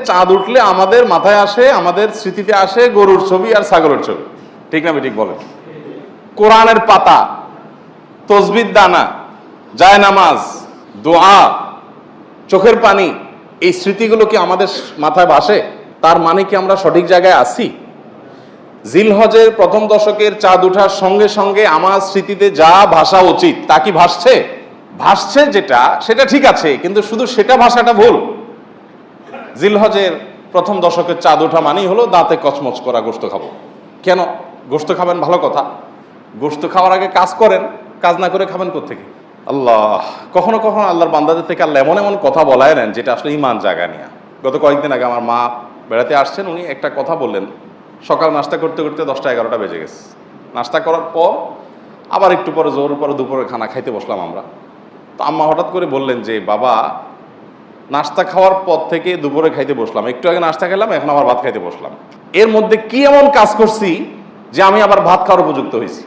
চাঁদ উঠলে আমাদের মাথায় আসে, আমাদের স্মৃতিতে আসে গরুর ছবি আর ছাগলের ছবি, ঠিক না ঠিক বলেন? কোরআনের পাতা, তসবির দানা, জায়নামাজ, দোয়া, চোখের পানি, এই স্মৃতিগুলো কি আমাদের মাথায় ভাসে? তার মানে কি আমরা সঠিক জায়গায় আছি? জিলহজের প্রথম দশকের চাঁদ ওঠার সঙ্গে সঙ্গে আমার স্মৃতিতে যা ভাসা উচিত তা কি ভাসছে? ভাসছে যেটা, সেটা ঠিক আছে, কিন্তু শুধু সেটা ভাষাটা ভুল। জিলহজের প্রথম দশকের চাঁদ ওঠা মানেই হলো দাঁতে কচমচ করা গোশত খাবো। কেন গোশত খাবেন? ভালো কথা। গোশত খাওয়ার আগে কাজ করেন, কাজ না করে খাবেন কোত্থেকে? আল্লাহ, কখনো কখনো আল্লাহর বান্দাদের থেকে আল্লাহ এমন এমন কথা বলায় নেন যেটা আসলে ইমান জায়গা নিয়ে। গত কয়েকদিন আগে আমার মা বেড়াতে আসছেন, উনি একটা কথা বললেন। সকাল নাস্তা করতে করতে 10টা 11টা বেজে গেছে। নাস্তা করার পর আবার একটু পরে জোর পরে দুপুরে খানা খাইতে বসলাম আমরা। তো আম্মা হঠাৎ করে বললেন যে, বাবা, নাস্তা খাওয়ার পর থেকে দুপুরে খাইতে বসলাম, একটু আগে নাস্তা খেলাম, এখন আবার ভাত খাইতে বসলাম, এর মধ্যে কি এমন কাজ করছি যে আমি আবার ভাত খাওয়ার উপযুক্ত হয়েছি?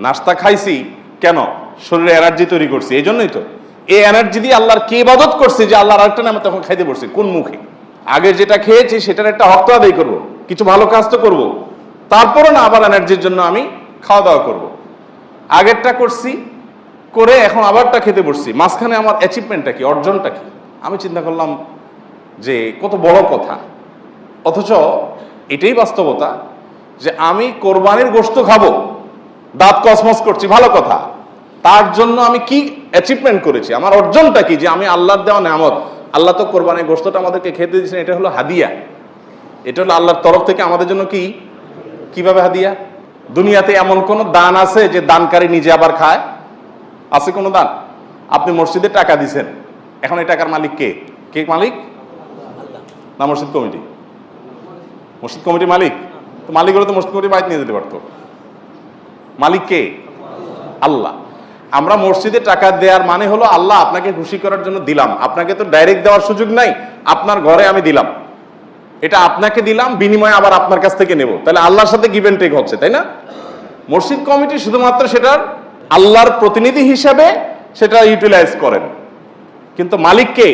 নাস্তা খাইছি কেন? শরীরে এনার্জি তৈরি করছি, এই জন্যই তো। এই এনার্জি দিয়ে আল্লাহর কি ইবাদত করছি যে আল্লাহর আরেকটা নামে তখন খাইতে বসছি? কোন মুখে? আগে যেটা খেয়েছি সেটার একটা হক তো আদায় করবো, কিছু ভালো কাজ তো করবো, তারপরে না আবার এনার্জির জন্য আমি খাওয়া দাওয়া করবো। আগেরটা করছি, করে এখন আবারটা খেতে বসছি, মাঝখানে আমার অ্যাচিভমেন্টটা কি, অর্জনটা কি? আমি চিন্তা করলাম যে কত বড় কথা, অথচ এটাই বাস্তবতা যে আমি কোরবানির গোশত খাবো, দাঁত কসমস করছি, ভালো কথা, তার জন্য আমি কি অ্যাচিভমেন্ট করেছি, আমার অর্জনটা কি? যে আমি আল্লাহর দেওয়া নেয়ামত, আল্লাহ তো কোরবানির গোশতটা আমাদেরকে খেতে দিয়েছেন, এটা হলো হাদিয়া, এটা হলো আল্লাহর তরফ থেকে আমাদের জন্য কি, কিভাবে হাদিয়া? দুনিয়াতে এমন কোন দান আছে যে দানকারী নিজে আবার খায়? আছে কোনো দান? আপনি মসজিদে টাকা দিছেন, এখন এই টাকার মালিক কে? কে মালিক? না মসজিদ কমিটি? মসজিদ কমিটি মালিক? তো মালিক হলে তো মসজিদ কমিটি বাইরে নিয়ে যেতে পারতো। মালিক কে? আল্লাহ। আমরা মসজিদে টাকা দেওয়ার মানে হলো আল্লাহ আপনাকে খুশি করার জন্য দিলাম, আপনাকে তো ডাইরেক্ট দেওয়ার সুযোগ নাই, আপনার ঘরে আমি দিলাম, এটা আপনাকে দিলাম, বিনিময়ে আবার আপনার কাছ থেকে নেব, তাহলে আল্লাহর সাথে গিভ এন্ড টেক হচ্ছে, তাই না? মসজিদ কমিটি শুধুমাত্র সেটার আল্লাহর প্রতিনিধি হিসাবে সেটা ইউটিলাইজ করেন, কিন্তু মালিক কে?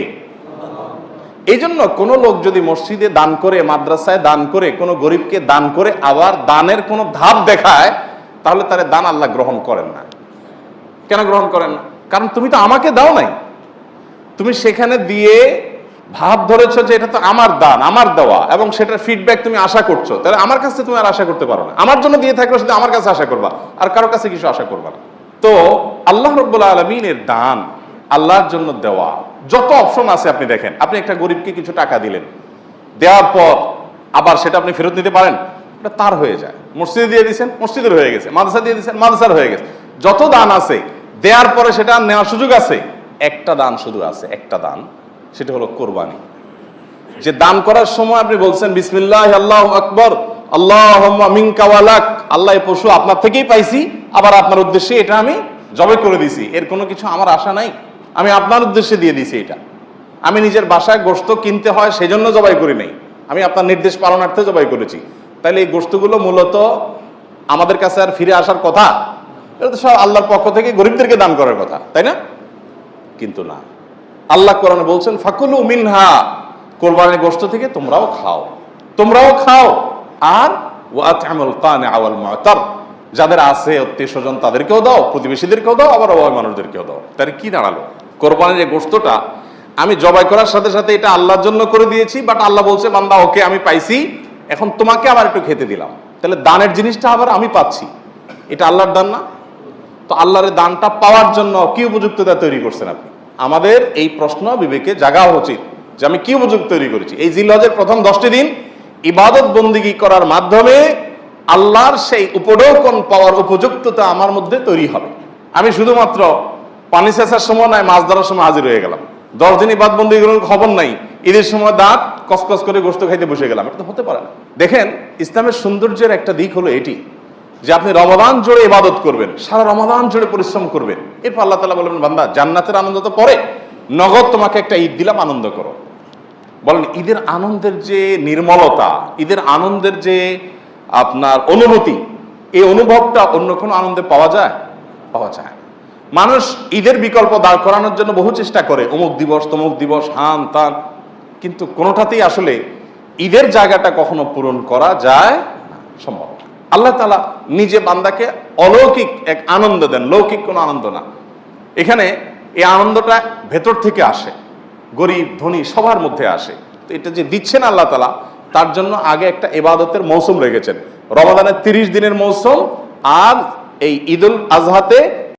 এই জন্য কোনো লোক যদি মসজিদে দান করে, মাদ্রাসায় দান করে, কোনো গরিবকে দান করে, আবার দানের কোনো ধাপ দেখায়, তাহলে তার দান আল্লাহ গ্রহণ করেন না। কেন গ্রহণ করেন না? কারণ তুমি তো আমাকে দাও নাই, তুমি সেখানে দিয়ে ভাব ধরেছো যে এটা তো আমার দান, আমার দেওয়া, এবং সেটার ফিডব্যাক তুমি আশা করছো, তাহলে আমার কাছে তুমি আর আশা করতে পারো না। আমার জন্য দিয়ে থাকলে শুধু আমার কাছে আশা করবা, আর কারোর কাছে কিছু আশা করবা না। তো আল্লাহ রাব্বুল আলামিনের দান, আল্লাহর জন্য দেওয়া, যত অপশন আছে আপনি দেখেন। আপনি একটা গরিবকে কিছু টাকা দিলেন, দেওয়ার পর আবার সেটা আপনি ফেরত নিতে পারেন? এটা তার হয়ে যায়। মসজিদে দিয়ে দিয়েছেন, মসজিদের হয়ে গেছে, মাদ্রাসা দিয়ে দিয়েছেন, মাদ্রাসার হয়ে গেছে। যত দান আছে দেওয়ার পরে সেটা নেওয়ার সুযোগ আছে, একটা দান শুধু আছে, একটা দান, সেটা হলো কোরবানি। যে দান করার সময় আপনি বলছেন বিসমিল্লাহ আল্লাহু আকবার আল্লাহুম্মা মিনকা ওয়ালাক, আল্লাহ এই পশু আপনার থেকেই পাইছি, আবার আপনার উদ্দেশ্যে এটা আমি জবাই করে দিছি, এর কোনো কিছু আমার আশা নাই, আমি আপনার উদ্দেশ্যে দিয়ে দিছি। এটা আমি নিজের বাসায় গোশত কিনতে হয় সেজন্য জবাই করি নাই, আমি আপনার নির্দেশ পালনার্থে জবাই করেছি। তাহলে এই গোশতগুলো মূলত আমাদের কাছে আর ফিরে আসার কথা? এটা তো সব আল্লাহর পক্ষ থেকে গরিবদেরকে দান করার কথা, তাই না? কিন্তু না, আল্লাহ কোরআনে বলছেন ফাকুলু মিনহা, কোরবানির গোশত থেকে তোমরাও খাও, তোমরাও খাও, আর ওয়াতআমুল কানিআ ওয়াল মু'তার, যাদের আছে আত্মীয় স্বজন তাদেরকেও দাও, প্রতিবেশীদেরকেও দাও, আবার অভাবী মানুষদেরকেও দাও। তাহলে কি দাঁড়ালো? কোরবানির এই গোশতটা আমি জবাই করার সাথে সাথে এটা আল্লাহর জন্য করে দিয়েছি, বাট আল্লাহ বলছে বান্দা ওকে আমি পাইছি, এখন তোমাকে আবার একটু খেতে দিলাম, তাহলে দানের জিনিসটা আবার আমি পাচ্ছি, এটা আল্লাহর দান না? তো আল্লাহর দানটা পাওয়ার জন্য কি উপযুক্ততা তৈরি করছেন আপনি? আমাদের এই প্রশ্ন বিবেকে জাগা উচিত যে আমি কি উপযুক্ত তৈরি করেছি। এই জিলহজের প্রথম 10টি দিন ইবাদত বন্দিগি করার মাধ্যমে আল্লাহর সেই উপঢৌকন পাওয়ার উপযুক্ততা আমার মধ্যে তৈরি হবে। আমি শুধুমাত্র পানি সেচার সময় নয়, মাছ ধরার সময় হাজির হয়ে গেলাম, 10 দিন ইবাদত বন্দিগির খবর নাই, ঈদের সময় দাঁত কসকস করে গোশত খাইতে বসে গেলাম, এটা তো হতে পারে না। দেখেন, ইসলামের সৌন্দর্যের একটা দিক হলো এটি যে আপনি রমাদান জুড়ে ইবাদত করবেন, সারা রমাদান জুড়ে পরিশ্রম করবেন, এরপর আল্লাহ তাআলা বলবেন বান্দা জান্নাতের আনন্দ তো পরে, নগদ তোমাকে একটা ঈদ দিলাম, আনন্দ করো। বলেন ঈদের আনন্দের যে নির্মলতা, ঈদের আনন্দের যে আপনার অনুভূতি, এই অনুভবটা অন্য কোনো আনন্দে পাওয়া যায়? পাওয়া যায়। মানুষ ঈদের বিকল্প দাঁড় করানোর জন্য বহু চেষ্টা করে, অমুক দিবস তমুক দিবস, হান তান, কিন্তু কোনোটাতেই আসলে ঈদের জায়গাটা কখনো পূরণ করা যায় না, সম্ভব না। আল্লাহ তাআলা নিজে বান্দাকে অলৌকিক এক আনন্দ দেন, লৌকিক কোনো আনন্দ না। এখানে এই আনন্দটা ভেতর থেকে আসে, গরিব ধনী সবার মধ্যে আসে। তো এটা যে দিচ্ছেন আল্লাহ তাআলা, তার জন্য আগে একটা ইবাদতের মৌসুম রেখেছেন। রমাদানের 30 দিনের মৌসুম, আর এই ঈদুল আজহাতে